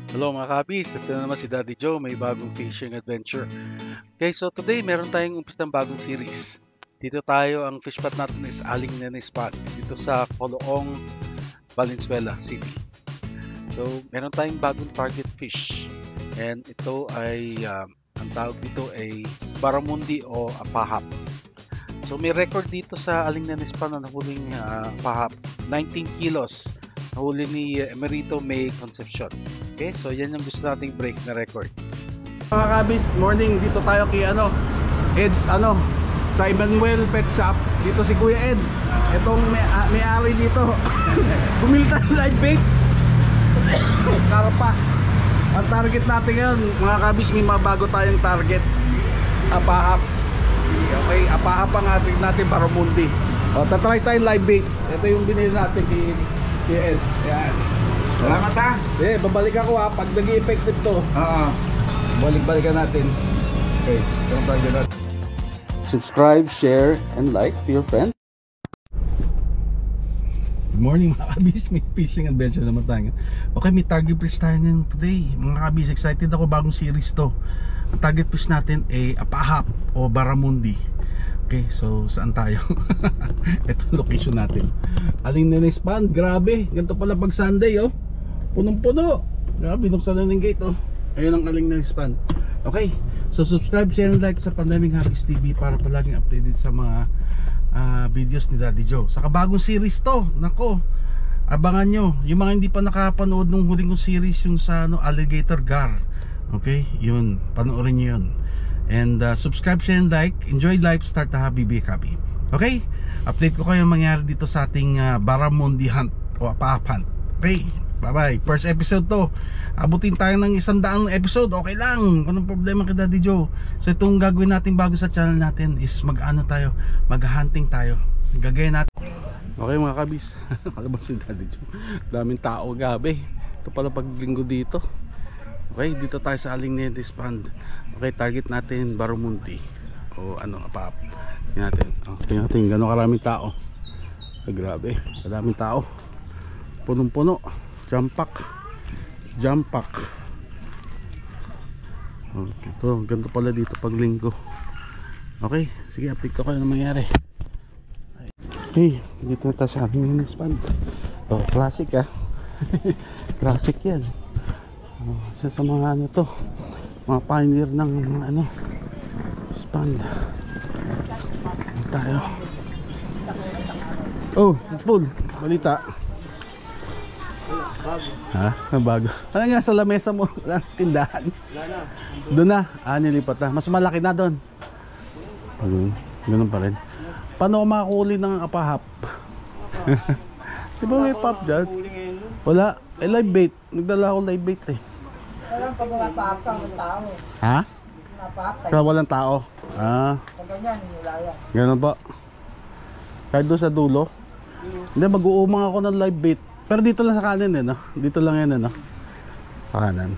Hello mga kabis, ito na naman si Daddy Joe, may bagong fishing adventure. Okay, so today meron tayong umpisang bagong series. Dito tayo, ang fish spot natin is Aling Nene Spot, dito sa Coloong, Valenzuela City. So, meron tayong bagong target fish. And ito ay, ang tawag dito ay Barramundi o Apahap. So, may record dito sa Aling Nene Spot na nahuling Apahap, 19 kilos. Nahuli ni Emerito May Concepcion. Okay, so yan yung gusto nating break na record. Mga kabis, morning, dito tayo kay Ed's sa Emmanuel Pet Shop. Dito si Kuya Ed. Itong may-ari dito. Bumili tayo ng live bait. Karpa. Ang target natin ngayon, mga kabis, may mga bago tayong target. Apahap. Okay, apahap ang ating natin Barramundi. O, tatry tayong live bait. Ito yung binili natin kay Ed. Ayan. Salamat ha. Eh, babalik ako ha. Pag nag-i-effective to. Balik-balikan natin. Okay, yung target natin. Subscribe, share, and like to your friends. Good morning mga kabis. May fishing adventure naman tayo. Okay, may target fish tayo ngayon today. Mga kabis, excited ako, bagong series to. Ang target fish natin ay Apahap o Barramundi. Okay, so saan tayo? Ito location natin. Aling Nene Spot, grabe. Ganito pala pag Sunday oh. Punong-puno. Grabe, binuksan na ng gate oh. Ayun ang Aling Nene Spot. Okay, so subscribe, share, and like sa Pandemic Habits TV para palaging updated sa mga videos ni Daddy Joe. Saka bagong series to. Nako, abangan nyo. Yung mga hindi pa nakapanood nung huling kong series, yung sa Alligator Gar. Okay, yun, panoorin nyo yun. And subscribe, share, and like. Enjoy life, start the happy, be happy. Okay, update ko kayo mangyari dito sa ating Barramundi hunt o Apahap hunt. Okay, bye bye. First episode to. Abutin tayo ng 100 episode, okay lang. Anong problema kay Daddy Joe? So itong gagawin natin bago sa channel natin is mag-hunting tayo. Gagawin natin. Okay mga kabis. Malabas si Daddy Joe. Daming tao, gabi. Ito pala paglinggo dito. Okay, dito tayo sa Aling Nene Spot. Okay, target natin Barramundi o Apahap. Tingnan natin gano'ng karaming tao. Grabe, kadaming tao. Punong-puno. Jump pack. Okay, ganito pala dito pag linggo. Okay, sige, update ko kayo na mangyari. Okay, dito na tayo sa Aling Nene Spot. Oh, classic classic yan. Isa sa mga to, mga pioneer ng spot. Tayo. Oh, full balita. Ha? Bago. Ano nga sa lamesa mo? Walang tindahan. Doon na. Nilipat na. Mas malaki na doon. Ganun pa rin. Paano ako makakuli ng Apahap? Di ba may pop dyan? Wala. Live bait. Nagdala ako live bait eh. Walang pag mga paapang ng tao. Ha? Napapay. Kaya walang tao. Pag ganyan, wala yan. Ganun po. Kahit doon sa dulo. Hindi, mag-uumang ako ng live bait. Pero dito lang sa kanan no? Dito lang yan sa kanan.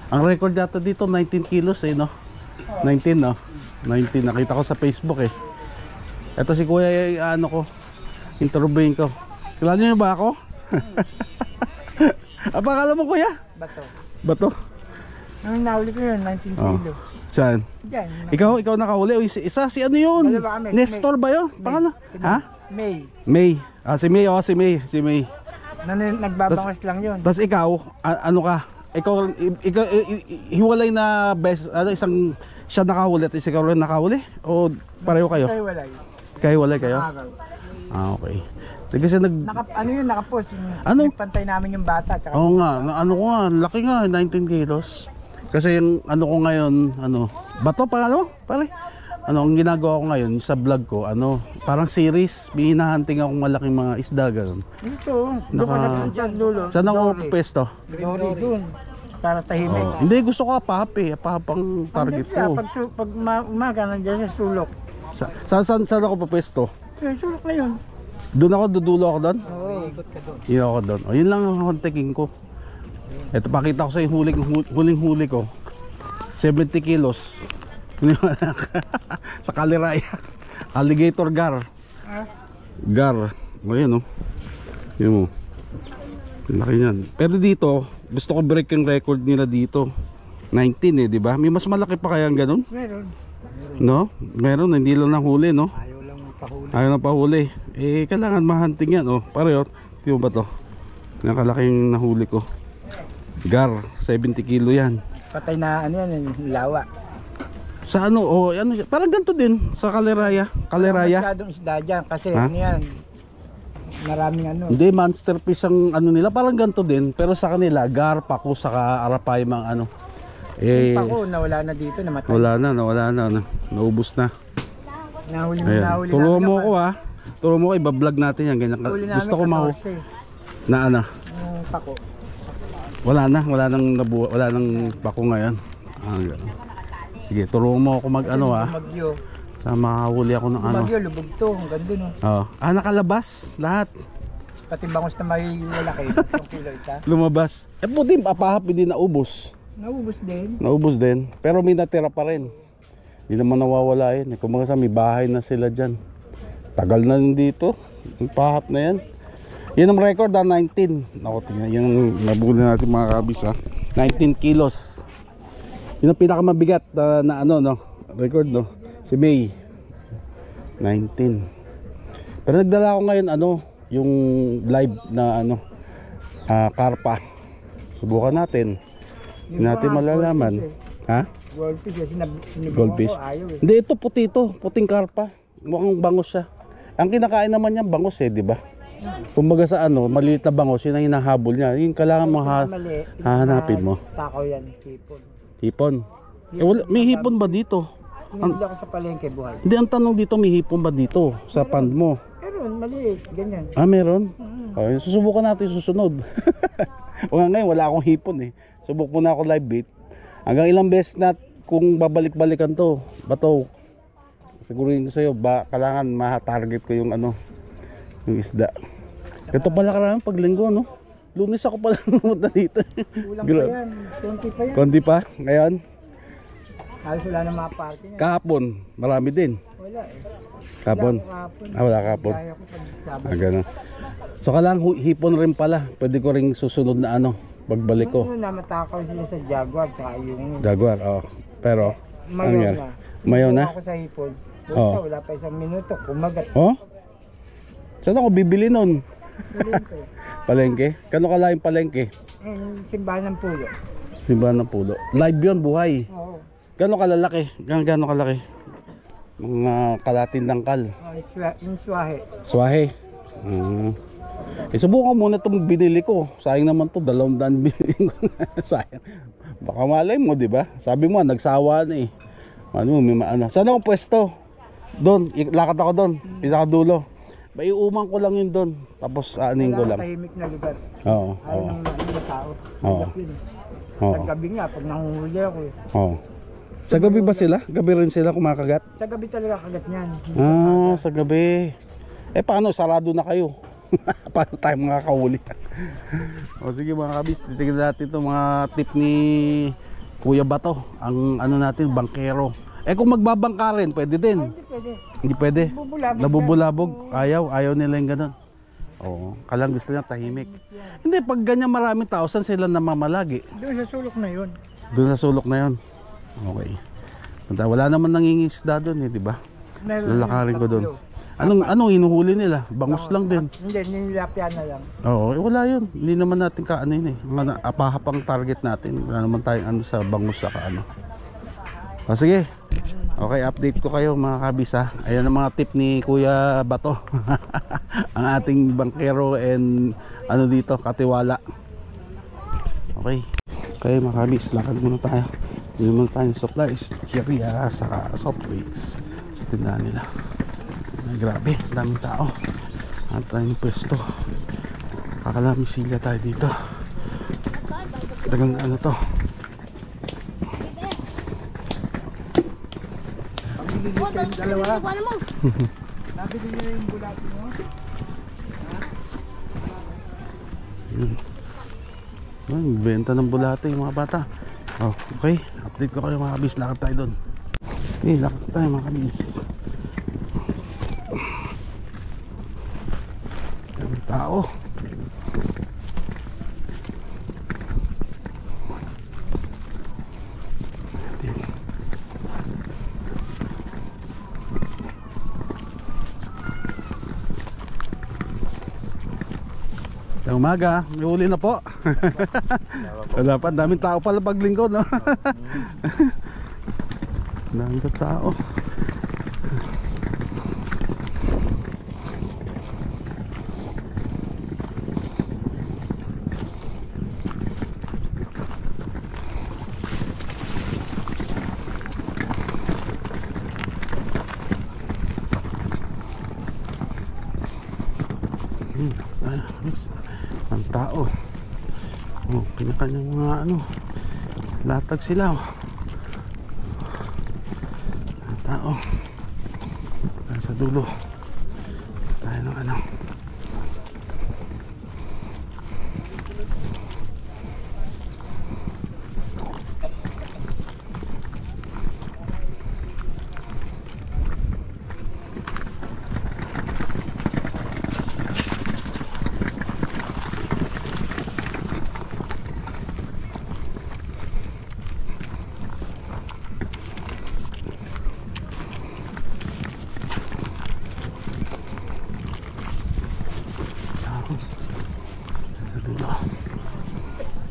Ang record data dito 19 kilos no? 19 no? 19, nakita ko sa Facebook eh. Ito si Kuya interviewin ko. Kilala niyo ba ako? Apa akala mo Kuya? Bato? Ang nahuli ko yun, 19 kilo. Saan? Diyan. Ikaw nakahuli o isa si ano yun? Nestor ba yun? Pangalan? Ha? May. Si May. Nagbabangas lang yun. Tapos ikaw, ano ka? Ikaw hiwalay na best, isang siya nakahuli at ikaw rin nakahuli? O pareho kayo? Kahiwalay kayo? Okay. Kasi nakapost. Ano? Nagpantay namin yung bata. Oo nga, laki nga, 19 kilos. Kasi yung ko ngayon, bato pa pare. Ang ginagawa ko ngayon sa vlog ko, parang series, hinahunting akong malaking mga isda ganun. Ito, doon ka na dyan dulo. Saan ako pesto? Dory doon. Para tahimik. Hindi, gusto ko Apahap ang target ko. Pag umaga nandiyan sa sulok. Saan ako pesto? Sulok na yun. Doon ako, dudulo ako doon? Oo, ikot ka doon. Yun ako doon. Yun lang ang huntingin ko. Ito, pakita ko sa yung huling-huli ko. 70 kilos. Sa Kaliraya. Alligator Gar. Gar. Ayun Yun mo. Laki yan. Pero dito, gusto ko break yung record nila dito. 19 di ba? May mas malaki pa kaya ganun? Meron. No? Meron, hindi lang nahuli, no? Ayaw lang pahuli. Ayaw na pahuli. Kailangan mahunting yan, oh. Pareho, di ba to? Nakalaking nahuli ko. Gar, 70 kilo yan. Patay na ano yan, lawa. Sa ano, ano siya? Parang ganito din, sa Kaleraya. Kaleraya. Masyadong isda dyan kasi Ha? ano yan. Maraming ano. Hindi, monster fish ang ano nila. Parang ganito din. Pero sa kanila, gar, pako, saka arapay, mga ano. Yung pako, nawala na dito, namatay. Nawala na. Naubos na. Nahuli Ayan. Tulungan mo ako ha. Tulungan mo ako, ibablog natin yan. Ganyan. Gusto ko na ano. Yung pako. Wala nang pako ngayon. Ganun. Sige, tulungan mo ako mag ano ha. Bagyo. Makahuli ako ng ano. Bagyo, lubog to. Hanggang dun oh. Nakalabas lahat. Pati bangus na may lalaki. 1 kilo isa. Lumabas. Puti, papahap, hindi naubos. Naubos din. Pero may natira pa rin. Hindi naman nawawala yun. Kung mga may bahay na sila dyan. Tagal na dito. Yung pahap na yan. Yan ang record 19. Naku, tingnan. Yan ang nabuli natin mga kabis ha. 19 kilos. Yun ang pinakamabigat na ano no. Record no. Si May. 19. Pero nagdala ko ngayon ano. Yung live na ano. Karpa. Subukan natin. Hindi natin malalaman. Ha? Goldfish. Goldfish. Hindi, ito puti ito. Puting karpa. Mukhang bangus siya. Ang kinakain naman niya bangus di ba? Kumbaga sa ano, maliit na bangus, yun ang hinahabol niya. Yung kailangan mo hahanapin mo. Takaw yan, hipon. Hipon? May hipon ba dito? Hindi ako sa palengke buhay. Hindi, ang tanong dito, may hipon ba dito sa pond mo? Meron, maliit, ganyan. Meron? Susubukan natin susunod. Ngayon, wala akong hipon Subok muna ako live bait. Hanggang ilang beses na kung babalik-balikan to, bato. Siguruhin ko sa'yo, kailangan ma-target ko yung ano, yung isda. Ito pala karami pag linggo, no? Lunes ako pala pumunta dito. Kulang pa yan, konti pa yan. Konti pa? Ngayon? Halos wala na mga party niya. Kahapon, marami din. Wala Kahapon? Wala kahapon. Gano'n. So kailangan hipon rin pala. Pwede ko rin susunod na ano, pagbalik ko. Namatakaw sila sa Jaguar, saka yung... Jaguar, Pero, mayaw na. Mayaw na? Ako sa hipon. Wala pa isang minuto, kumagat. Saan ako bibili nun? Palengke? Kano kalaking palengke? Simbahan ng Pulo. Simbahan ng Pulo. Live yun, buhay. Oo. Gano'ng kalalaki? Gano'ng kalaki? Mga kalatin dangkal. Yung swahe. Swahe. Subukan muna itong binili ko. Sayang naman to, 200 binili ko. Sayang. Baka malay mo, di ba? Sabi mo, nagsawa na Saan ako pwesto? Doon, lakad ako doon. Pinakadulo. Maiuman ko lang yun doon. Tapos aanin ko lang. Tahimik na lugar. Oo. Ayaw ng mga tao. Paggabi nga, pag nanguhuli ako Sa gabi ba sila? Gabi rin sila kumakagat? Sa gabi talaga kagat niyan. Sa gabi. Paano? Sarado na kayo. Paano tayo makakahuli? Sige mga kabis, titignan natin itong mga tip ni Kuya Bato. Ang ano natin, bangkero. Kung magbabangka rin, pwede din. Hindi pwede. Nabubulabog. Ayaw nila yung ganun. Kalang gusto niya tahimik. Hindi, pag ganyan maraming tao, saan sila namamalagi? Doon sa sulok na yun. Doon sa sulok na yun. Okay. Wala naman nangingisda doon di ba? Lalakarin ko doon. Anong hinuhuli nila? Bangus lang din. Hindi, nilapyan na lang. Wala yun. Hindi naman natin kaano yun apahapang target natin. Wala naman tayong sa bangus sa kaano. Sige. Okay, update ko kayo mga kabis Ayan ang mga tip ni Kuya Bato. Ang ating bangkero and dito, katiwala. Okay. Okay mga kabis, lakad muna tayo. Hindi naman tayo supplies, chiria, saka soft drinks sa tindahan nila. Grabe, daming tao. At tayo ng pwesto. Kakalamisilya tayo dito. Dagang to. Dalawa. Nabili niyo yung bulati mo? Benta ng bulate yung mga bata. Okay, update ko kayo mga kabis. Lakad tayo doon. Okay, lakad tayo mga kabis. Daming tao. Umaga, may huli na po. Wala pa, daming tao pala paglingkod, no? Daming tao. Ang tao. Oh, kanya-kanyang mga ano, latag sila. Oh. Ang tao. Nasa dulo. Tayo ng ano.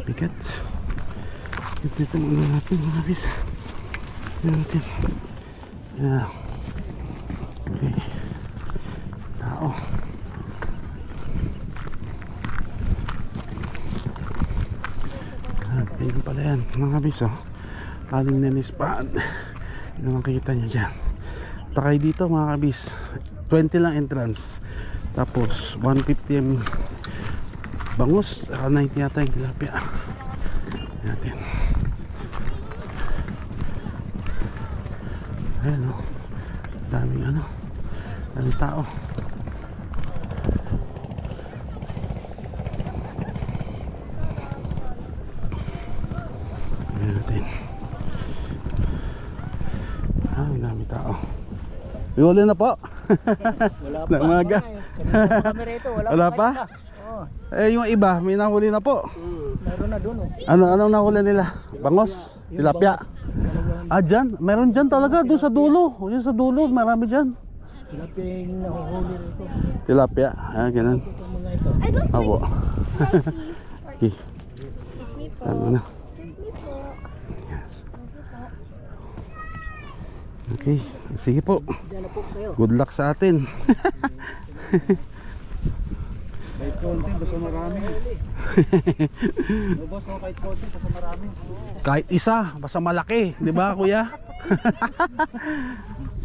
Bigat. Ito muna natin mga bis. Natin. Yeah. Okay. Tao. Tingnan pala yan mga bis. Aling nanispan. Yung makikita nyo dyan. Takay dito mga kabis. 20 lang entrance. Tapos 150 bangus, 90 yata yung tilapia natin. Ayan o, daming ano, daming tao. Ayan natin. Ang daming tao. Iuli na po. Wala pa. Umaga. Wala pa? Eh yung iba, may nahuli na po. Meron na doon. Anong nahuli nila? Bangos? Tilapia? Ah, dyan? Meron dyan talaga, doon sa dulo. Doon sa dulo, marami dyan. Tilapia yung nahuhuli rito. Tilapia, ah, ganun. Itong mga ito. Opo. Okay. Ano na? Okay, sige po. Diyan na po kayo. Good luck sa atin. Kahit konti, basta marami. Boss, no, kahit konti, basta marami. Kahit isa, basta malaki, di ba kuya?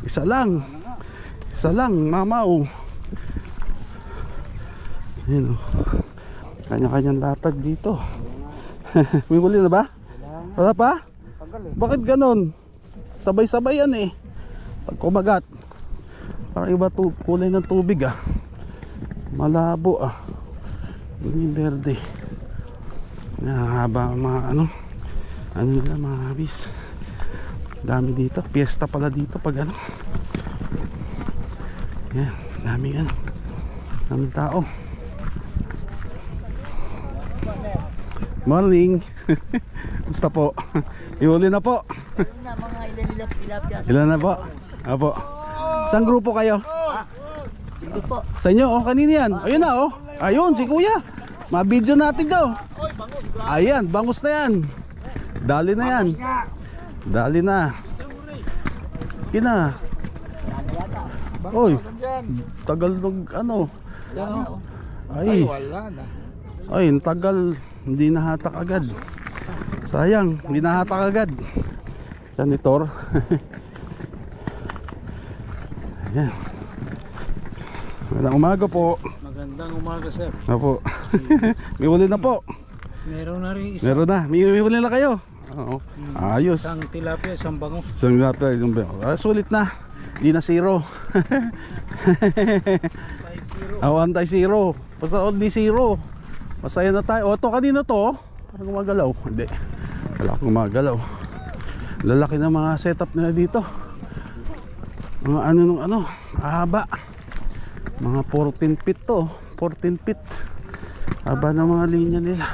Isa lang. Isa lang, mamaw. Ayun o. Kanya-kanyang latag dito. May huli na ba? Wala pa? Bakit ganon? Sabay-sabay yan eh. Pag kumagat, parang iba kulay ng tubig ah. Malabo ah. Hindi verde. Haba mga ano nila mga habis. Dami dito. Piyesta pala dito pag ano. Yan, daming ano. Daming tao. Morning. Gusto po. Ihuli na po. Ilan na po? Apo. Saan grupo kayo? Sige po. Sa inyo, oh, kanina yan. Ayun na, oh. Ayun, si kuya. Ma-video natin daw. Ayan, bangus na yan. Dali na yan. Dali na. Kina. Oy, tagal ng ano. Ay, ay, tagal. Hindi nahatak agad. Sayang, hindi nahatak agad. Janitor. Ayan. Magandang umaga po. Magandang umaga, sir. Opo. May huli na po. Meron na rin isa. Meron na. May huli na kayo. Oo. Ayos. Isang tilapia, isang bangus. Isang tilapia, isang bangus. Sulit na. Di na zero. Anti-zero. Basta only zero. Masaya na tayo. O, ito kanina to. Parang gumagalaw. Hindi. Wala akong gumagalaw. Lalaki na mga setup nila dito. Mga ano nung ano. Ahaba. Mga 14 feet to. 14 feet. Haba ng mga linya nila.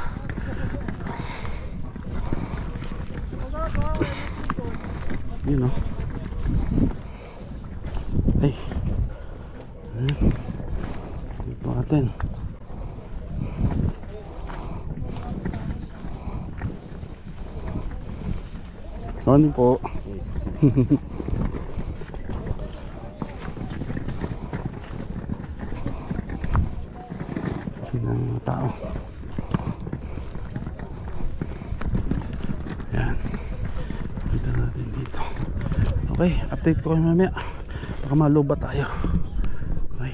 Yun o. Ay. Ito natin. Morning po. Mga tao. Yan. Punta natin dito. Okay, update ko kayo mamaya. Baka maluba tayo. Okay.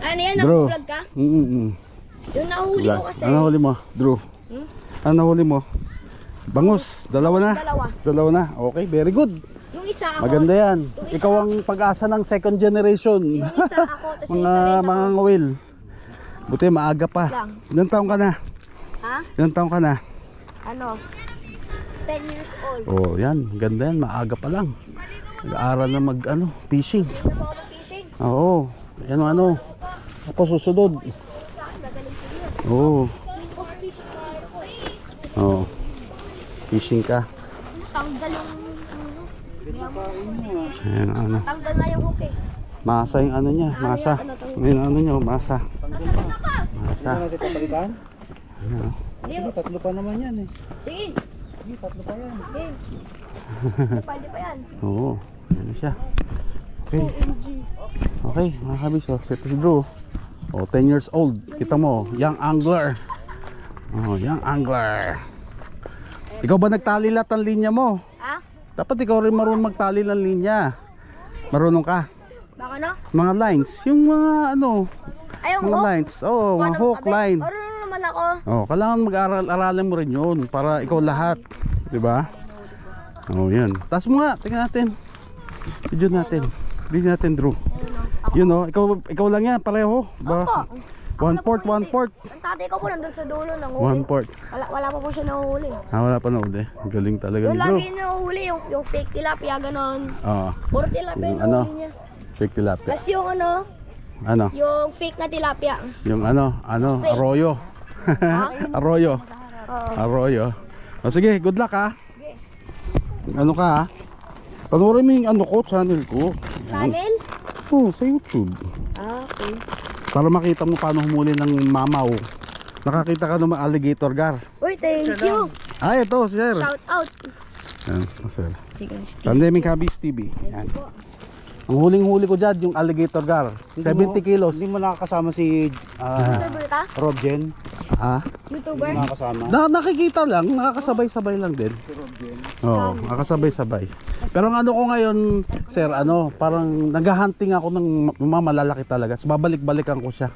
Ano yan? Drew. Nag-vlog ka? Yung nahuli ko kasi. Ano nahuli mo, Drew? Ano nahuli mo? Bangus, dalawa na? Dalawa na, okay, very good. Yung isa ako. Maganda yan. Ikaw ang pag-asa ng second generation. Yung isa ako, tapos yung Mga isa rin mga ako. ngawil. Buti maaga pa. Lang. Ilang taong ka na? Ha? Ilang taong ka na? Ano? 10 years old. Oh, yan, ganda yan, maaga pa lang. Nag-aaral na fishing. Hindi na po ako fishing. Oo, yan ang ano. Ako susunod. Sa akin, gagaling ko yun. Oo. Fishing ko eh. Oo. Fishing ka. Tanggal yung... Ayan, ano. Tanggal na yung hook eh. Masa yung ano niya, masa. Yung ano niya, masa. Masa. Ano natin papalitan? Ayan. Hindi, Tatlo pa naman yan eh. sige. Sige, tatlo pa yan. Game. Pwede pa yan. Oo, yan na siya. Okay. Okay, mga kabis, oh, si Drew. Oh, 10 years old. Kita mo, young angler. Oh, young angler. Ikaw ba nagtali lahat ng linya mo? Ha? Dapat ikaw rin marunong magtali ng linya. Marunong ka? Baka no? Mga lines, yung mga ano, Ay, yung mga hook? lines. Oh, mga hook, line. Marunong naman ako. Oh, kailangan mag-aral-aralan mo rin 'yun para ikaw lahat, 'di ba? Oh, 'yan. Taas mo nga, tingnan natin. Video natin. Video natin, Drew. Yun oh, ikaw lang 'yan, pareho. Ba? Opo. 1/4, 1/4. Ang tatay ko po nandun sa dulo ng huli. 1/4. Wala pa po siya nahuhuli. Ah, wala pa na uli. Galing talaga Yung ni Drew. lagi nahuhuli, yung fake tilapia, ganon. Oo. Puro tilapia Yung yung ano? nahuli niya. Fake tilapia. Tapos yung ano, Ano? yung fake na tilapia. Yung ano, Fake. arroyo. Arroyo. Oo. Arroyo. O sige, good luck ha. Ano ka ha? Panoorin mo yung ano ko, channel ko. Channel? Oh, sa YouTube. Ah, okay. Para makita mo paano humuli ng mamaw. Nakakita ka naman alligator gar. Uy, thank you. Ah, ito, sir. Shout out. Yan, sir. Pandemic Hobbies TV. Yan. Ang huling-huli ko dyan, yung alligator gar. 70 kilos. Hindi mo nakakasama si YouTuber ka? Robjen. Ah? YouTuber? Hindi nakakasama. Nakikita lang, nakakasabay-sabay lang din. Oo, nakakasabay-sabay. Pero ang ano ko ngayon, sir, parang naghahunting ako ng mga malalaki talaga. So, babalik-balikan ko siya.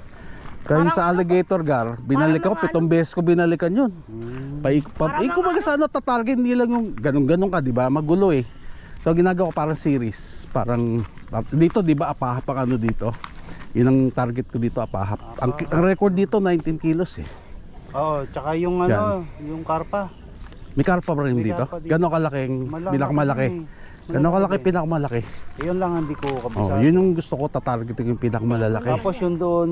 Kaya yung sa alligator gar, binalik ako, 7 beses ko binalikan yun. Kumbaga sa tatarget, hindi lang yung ganun-ganun ka, di ba? Magulo eh. So ginagawa ko parang series. Parang dito, di ba, apahap ang ano dito. Yun ang target ko dito, apahap. Ang record dito, 19 kilos eh. Oo, tsaka yung ano, yung karpa. May karpa pa rin May dito. karpa dito. Gano'ng kalaking pinakamalaki? Gano'ng kalaki pinakamalaki? Yun lang hindi ko Oh, kabisa. yun yung gusto ko tatargetin yung pinakamalalaki. Tapos yung doon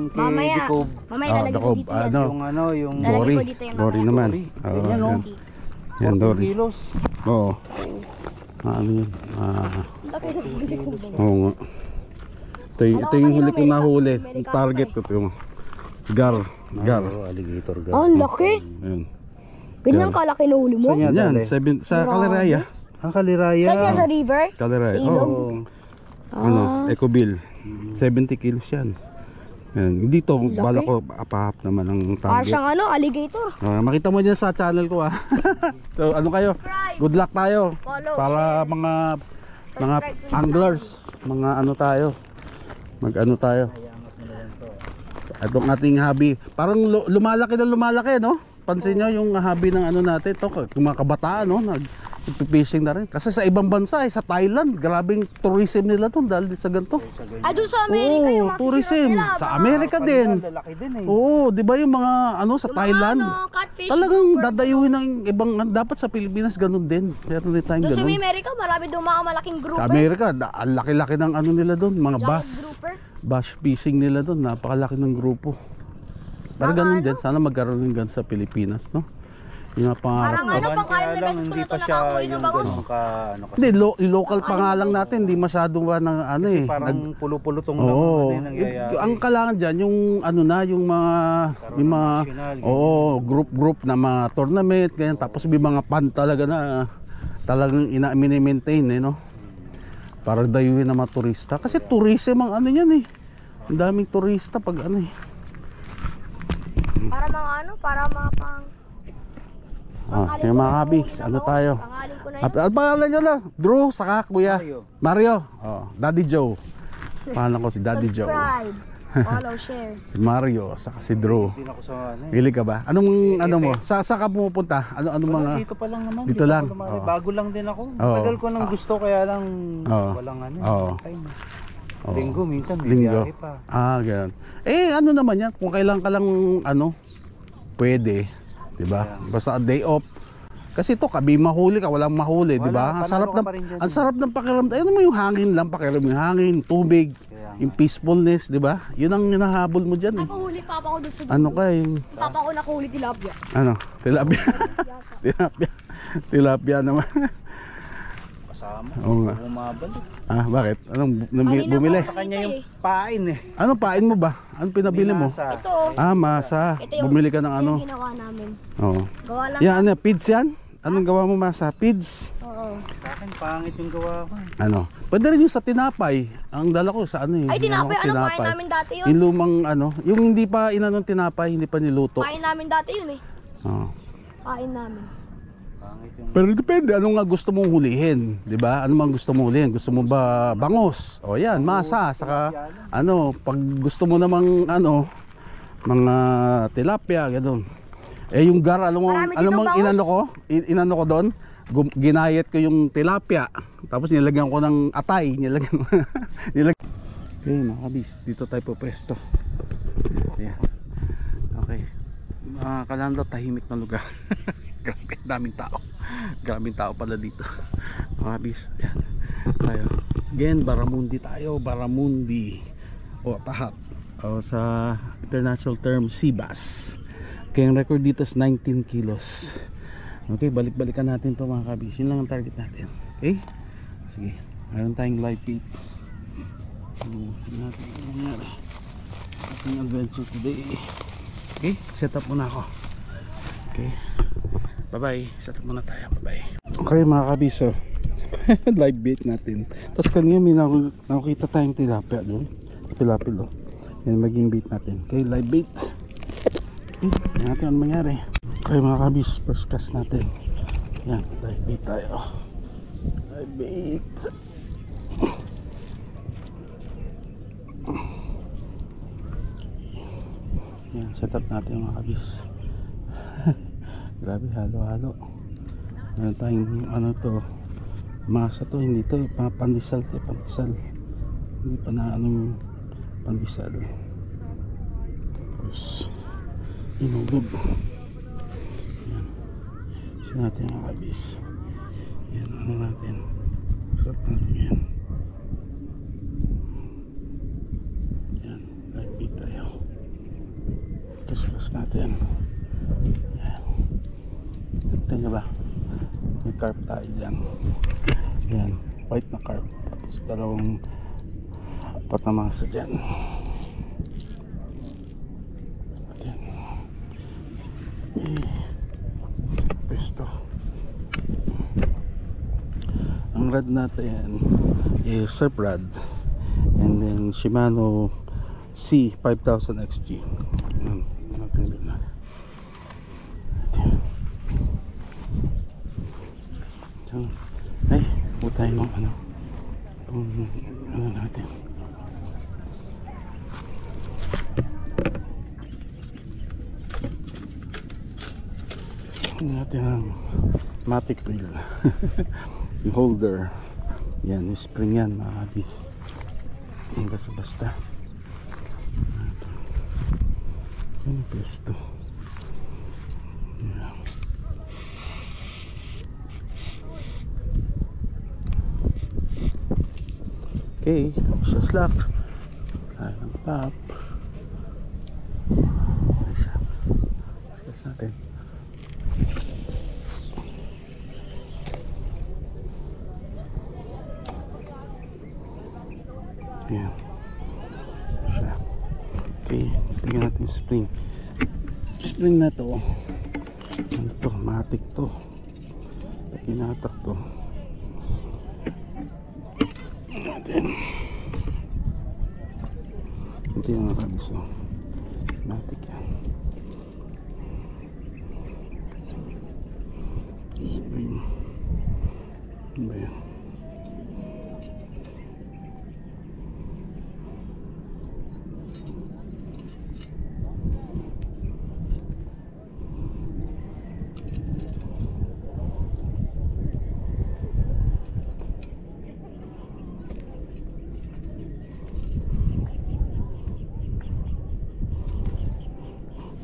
kay Mamaya. Jacob, Mamaya Oh, lalagay ko Jacob, dito yan. ano? yung Lalagay Dory. ko dito yung Dory mamaya. naman. Dory. Oo, Ganyan, no? yan. Yan, 40 Dory. kilos. Oo. Ano yun? Oo nga. Ito yung huli kong nahuli. Yung target ko ito yung gar. Alligator ga. Oh, ang laki. Ayun. Ganyan kalaki na huli mo? Saan yan? Yan, dali? sa Kaleraya. Kaliraya. Saan yan? Sa river? Kaleraya. Sa ilog? Oo. Ano, Ecobill. 70 kilos yan. Yan. Dito, bala ko apahap naman ang Para target. siyang alligator. Makita mo dyan sa channel ko ha. So ano kayo? Good luck tayo. Follow, Para mga Subscribe. anglers, mga ano tayo. Mag-ano tayo. Itong ating hobby. Parang lumalaki na lumalaki, no? Pansin nyo yung hobby ng ano natin. Ito, mga kabataan, no? Nag-fishing na rin. Kasi sa ibang bansa, sa Thailand, grabing tourism nila doon dahil sa ganito. Ay, doon sa Amerika yung mga tourism. fisherman nila. Sa Amerika din. Lalaki din eh. Oo, di ba yung mga ano sa Yung Thailand? mga catfish. Talagang grouper. dadayuhin ng ibang, dapat sa Pilipinas ganun din. Meron din tayong Doon sa ganun. Amerika, marami doon mga malaking grouper. Sa Amerika, ang laki-laki ng ano nila doon, mga Giant bass. grouper. Bass fishing nila doon, napakalaki ng grupo. Pero ganun din, sana magkaroon din ganun sa Pilipinas, no? Yung mga pangarap Parang ko. ano, pang 4 na beses ko na ito nakahuli ng bangus. Hindi, local pa nga lang natin, hindi masyado ba ng ano eh. Parang pulo-pulutong lang Oo. ano yung nangyayari. Ang kailangan dyan, yung ano na, yung mga, national, group na mga tournament, ganyan. Tapos may mga pan talaga na talagang mini-maintain eh, no? Para dayuhin ng mga turista. Kasi tourism ang ano yan eh. Ang daming turista pag ano eh. Para mga ano, para mga pang... Sige mga kabis, ano tayo? Pangalan ko na yun. Ano pangalan nyo lang? Drew, saka kuya Mario. Daddy Joe. Pangalan ko si Daddy Joe. Subscribe. Follow, share. Si Mario, saka si Drew. Hindi na ako sa ano eh. Hili ka ba? Anong ano mo? Sa ka pumupunta? Ano mga Dito pa lang naman. Dito lang? Oo. Bago lang din ako. Oo. Tagal ko nang gusto kaya lang Oo. walang ano. Oo. Time. Oo. Linggo minsan may Linggo. biyahe pa. Ganun. Ano naman yan? Kung kailan ka lang ano, pwede, 'di ba? Basta day off. Kasi to, kabi mahuli ka, walang mahuli, 'di ba? Ang sarap ng pakiramdam. Ano mo yung hangin lang, pakiramdam yung hangin, tubig, yung peacefulness, 'di ba? 'Yun ang hinahabol mo diyan eh. Nakahuli papa ko dun sa Ano ka yung Papa ko nakahuli tilapia. ano? Tilapia. Tilapia naman. Kasama. Oo nga. Bumabalik. Bakit? Anong Kanina bumili? po, Sa kanya yung eh. pain eh. Ano pain mo ba? Ano pinabili mo? Binasa. Ito oh. Masa. Ito yung, Bumili ka ng ito ano? yung ginawa namin. Oo. Gawa lang. Yan, ano, pids yan? Anong gawa mo, Masa? Pids? Oo. Sa akin pangit yung gawa ko. Ano? Pwede rin yung sa tinapay. Ang dala ko sa ano eh. Ay, tinapay. Ano, Ano, pain namin dati yun. Yung lumang ano, yung hindi pa inanong tinapay, hindi pa niluto. Pain namin dati yun eh. Oo. Pain namin. Pangit yung Pero depende, ano nga gusto mong hulihin, 'di ba? Ano mang gusto mong hulihin? Gusto mo ba bangos? O yan, masa, saka ano, pag gusto mo namang ano, mga tilapia, gano'n. Yung gar, alam mo, Marami alam dito mo bangus. inano ko doon, ginayat ko yung tilapia. Tapos nilagyan ko ng atay, nilagyan. Okay, mga kabis, dito tayo po pwesto. Ayan. Okay. Kalando, tahimik na lugar. Grabe, daming tao. Grabing tao pala dito. Mga kabis, ayan. Tayo. Again, Baramundi tayo. Baramundi. O tahap. O sa international term, sea bass. Kaya yung record dito is 19 kilos. Okay, balik-balikan natin to mga kabis. Yun lang ang target natin. Okay? Sige. Mayroon tayong live bait. Natin ang nangyari. Ating adventure today. Okay, set up muna ako. Okay. Bye-bye. Set up muna tayo. Bye-bye. Okay mga kabis. Live bait natin. Tapos kanina may nakukita tayong tilapia doon. Tilapia doon. Yan maging bait natin. Okay, live bait. Tingnan natin ano mangyari. Okay mga kabis, first cast natin. Yan, live bait tayo. Live bait. Yan, set up natin mga kabis. Grabe, halo-halo. Meron tayong ano to, masa to, hindi to, pandesal to, pandesal. Hindi pa na anong pandesal. Tapos inulog. Yan. Isa natin ang kabis. Yan, ano natin. Start natin yan. Yan, live tayo. Discuss natin. Yan. Tingnan ba? May carp tayo dyan. Yan, white na carp. Tapos dalawang patamasa dyan. Pesto. Ang rod natin is surf rod and then Shimano C5000 XG. Natin din na. Ay, tayo ng ano natin. Natin ang matic reel. Yung holder yan, yung spring yan mga kabis. Yung basta yung pesto yan. Okay, siya slack tayo ng pop. Discuss natin. Ayan siya. Okay, sige natin spring na to. Ano to, matic to. Kinatak to. Natin. Ito yung mga kabis. Matik yan. Spring. Ano ba yan?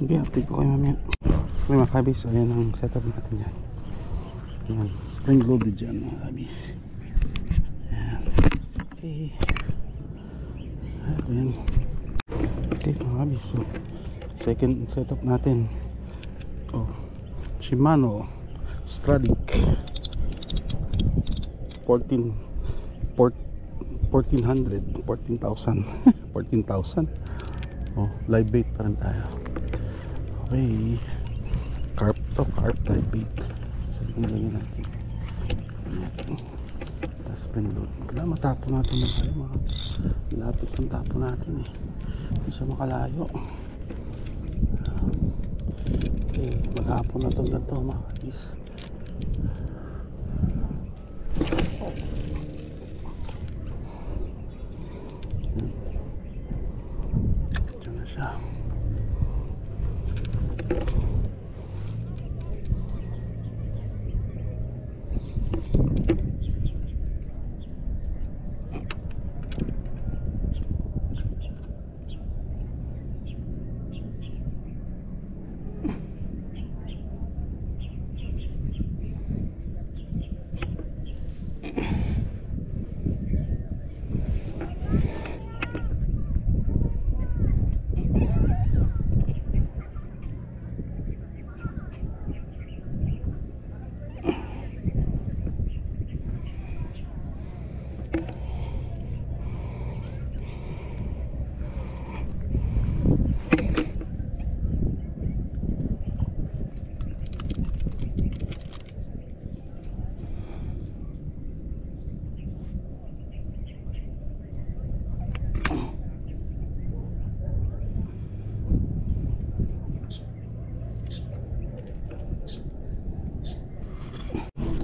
Okay, update ko kayo mamaya. Okay mga kabis, ayan ang setup natin dyan. Ayan, spring loaded dyan mga kabis. Ayan. Okay. Ayan. Okay mga kabis, so second setup natin. Oh, Shimano Stradic 14,000 14,000. Oh, live bait pa rin tayo. Okay, carp to, carp live bait. Sabi ko malagyan natin. Tapos spring load. Kailangan matapon natin na tayo mga lapit ng tapon natin eh. Hindi siya makalayo. Okay, maghapon na ito na ito mga kabis. Ito na siya.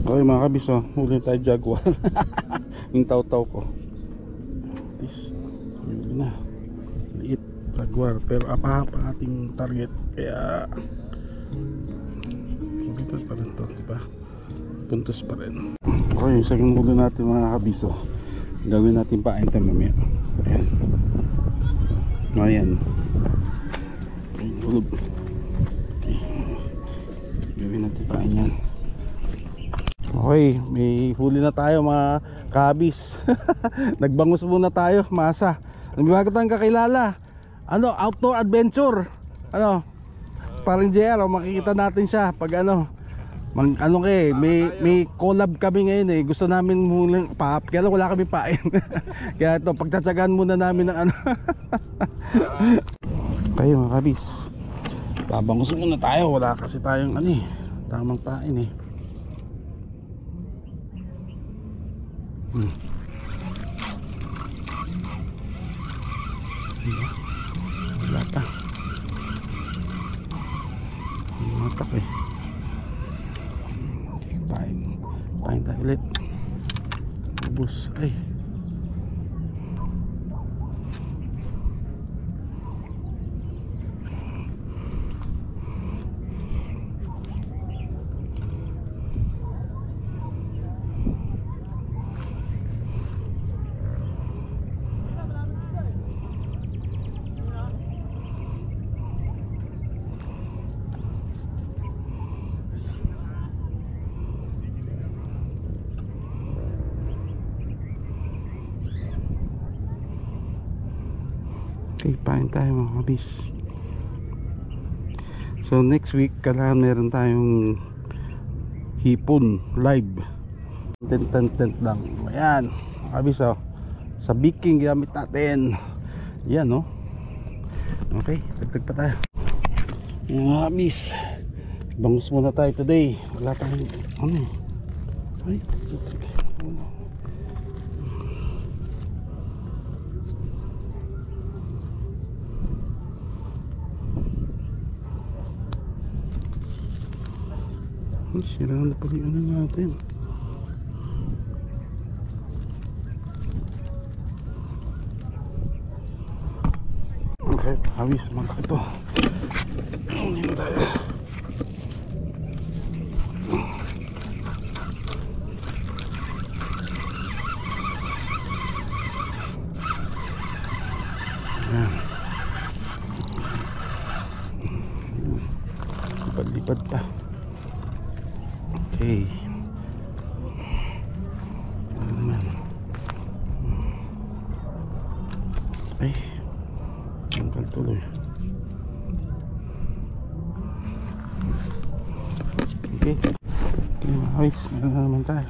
Okay mga kabis, oh, huli tayo jaguar. Yung taw-taw ko. This, huli na. Liit, jaguar. Pero apa-apa ating target. Kaya bigat pa rin to, diba? Puntos pa rin. Okay, second huli natin mga kabis, oh. Gawin natin pain tayo mamaya. Ayan. Ayan. Ayan, hulog. Okay. Gawin natin pain yan. Okay, may huli na tayo mga kabis. Nagbangus muna tayo, masa. Nagbago tayong kakilala. Ano, outdoor adventure. Ano, parang JR, makikita natin siya pag ano. May collab kami ngayon eh. Gusto namin muling paap, kaya wala kami pain. Kaya ito, pagtsatsagaan muna namin ng ano. Okay mga kabis, babangus muna tayo. Wala kasi tayong ano eh, tamang pain eh. Wala pa. Matak eh. Pain tayo ulit. Ubus. Ay. Okay, pain tayo mga kabis. So next week kailangan meron tayong hipon live. Tent lang. Ayan mga kabis, oh. Sa biking gamit natin. Yan, oh. Okay, tagtag pa tayo. Ayan mga kabis, bangus muna tayo today. Wala tayong ano eh, Ay, putik. Ay, sira na pala yung ano natin. Okay, awis, malaki to. Hindi na tayo. Ayan. Lipad-lipad pa. Okay. Ano naman? Ay, tanggal tuloy. Okay. Okay, ayos. Meron na naman tayo.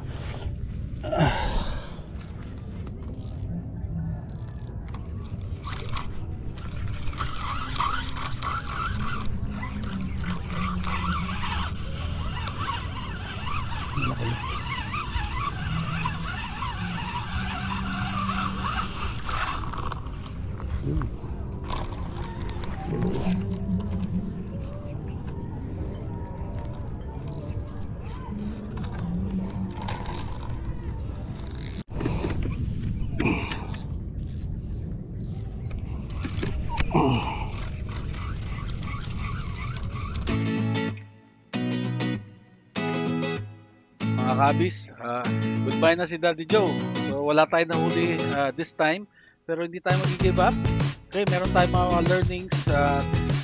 Mga kabis, goodbye na si Daddy Joe. So wala tayo na huli this time, pero hindi tayo mag-give up. Okay, meron tayong mga learnings.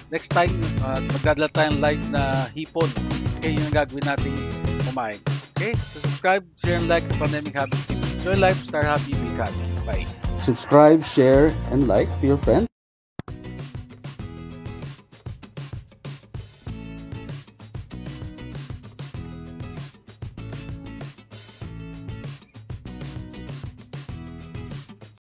Next time, magdadala tayong live na hipon. Okay, yun ang gagawin natin kumain. Okay, so subscribe, share, and like the Pandemic Habits. Enjoy life, start happy, be happy. Bye. Subscribe, share, and like to your friends.